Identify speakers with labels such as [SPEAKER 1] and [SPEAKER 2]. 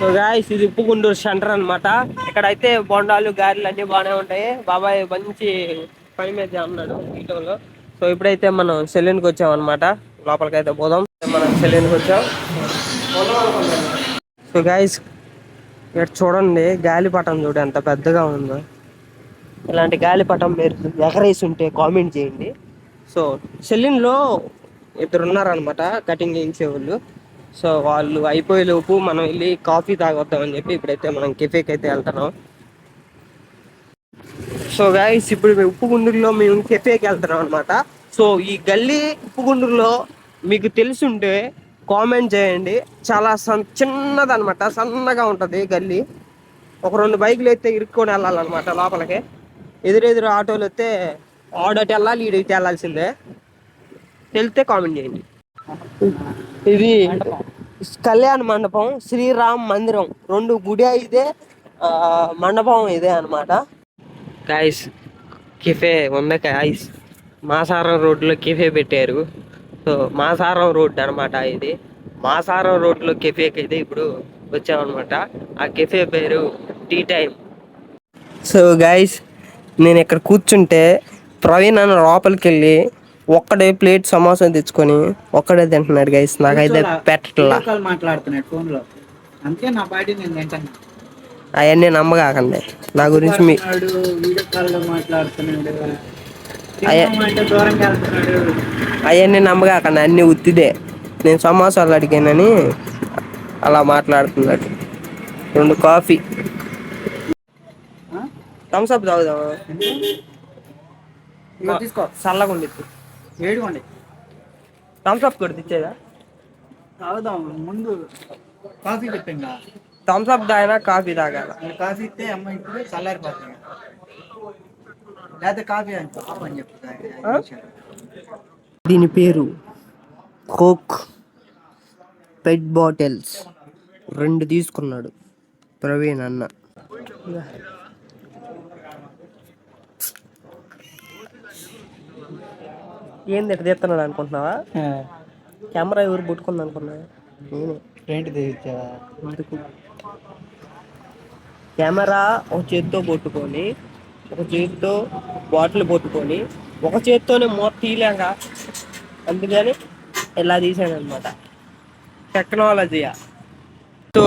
[SPEAKER 1] So guys ఇది Uppugunduru centre అనమాట. ఇక్కడైతే బొండాలు గారెలు అన్ని బాగానే ఉంటాయి. బాబాయ్ మంచి పని మీద అన్నాడు ఇంట్లో. సో ఇప్పుడైతే మనం సెలూన్కి వచ్చాం అనమాట. లోపలికైతే పోదాం. మనం సెలూన్కి వచ్చాం. సో గాయ్స్ ఇక్కడ చూడండి, గాలిపటం చూడు ఎంత పెద్దగా ఉందో. ఇలాంటి గాలిపటం మీరు ఎగరేసి ఉంటే కామెంట్ చేయండి. సో సెలూన్లో ఇద్దరు ఉన్నారనమాట కటింగ్ చేయించేవాళ్ళు. సో వాళ్ళు అయిపోయేలోపు మనం వెళ్ళి కాఫీ తాగొద్దామని చెప్పి ఇప్పుడైతే మనం కెఫేకి అయితే వెళ్తున్నాం. సో గాయస్ ఇప్పుడు ఉప్పుగుండూరులో మేము కెఫేకి వెళ్తున్నాం అనమాట. సో ఈ గల్లీ ఉప్పుగుండూరులో మీకు తెలుసుంటే కామెంట్ చేయండి. చాలా చిన్నదనమాట, సన్నగా ఉంటుంది గల్లీ. ఒక 2 బైకులు అయితే ఇరుక్కొని వెళ్ళాలన్నమాట లోపలికి. ఎదురెదురు ఆటోలు వస్తే ఆడోటి వెళ్ళాలి, ఈడైతే వెళ్ళాల్సిందే. తెలిస్తే కామెంట్ చేయండి. ఇది కళ్యాణ మండపం, శ్రీరామ్ మందిరం 2 గుడి ఇదే, మండపం ఇదే అనమాట. గాయస్ కెఫే ఉంది గాయస్. మాసారం రోడ్లో కెఫే పెట్టారు. సో మాసారం రోడ్ అనమాట ఇది. మాసారం రోడ్లో కెఫేకి అయితే ఇప్పుడు వచ్చామన్నమాట. ఆ కెఫే పేరు టీ టైమ్. సో గాయస్ నేను ఇక్కడ కూర్చుంటే ప్రవీణ్ అన్న లోపలికి వెళ్ళి ఒక్కడే ప్లేట్ సమోసా తెచ్చుకొని ఒక్కడే తింటున్నాడు గైస్. నాకైతే పెట్టట్లా. అవన్నీ నమ్మకాకండి నా గురించి. అవన్నీ నమ్మకాకండి, అన్నీ ఉత్తిదే. నేను సమోసాలు అడిగానని అలా మాట్లాడుతున్నాడు. 2 కాఫీ, థమ్స్ అప్ తాగుదామా? తీసుకో, చల్లగా ఉండిద్ది. వేడిగోండి. థమ్స్ అప్ కూడా తెచ్చేదా? తాగుదాం. ముందు కాఫీ చెప్పిందా? థమ్స్ అప్ తాగినా కాఫీ తాగాల. కాఫీ ఇస్తే అమ్మ ఇప్పుడు చల్లారిపోతుంది. లేదా కాఫీ అని చెప్తా. దీని పేరు కోక్ పెట్ బాటిల్స్. 2 తీసుకున్నాడు ప్రవీణ్ అన్న. ఏంది ఎట్లా తీస్తున్నాడు అనుకుంటున్నావా? కెమెరా ఎవరు పుట్టుకుంది అనుకున్నావా? నేనే. కెమెరా ఒక చేతితో పట్టుకొని, ఒక చేతితో బాటిల్ పట్టుకొని, ఒక చేతితోనే మూత తీయలేక అందుకని ఇలా తీసాను అనమాట. టెక్నాలజీయా.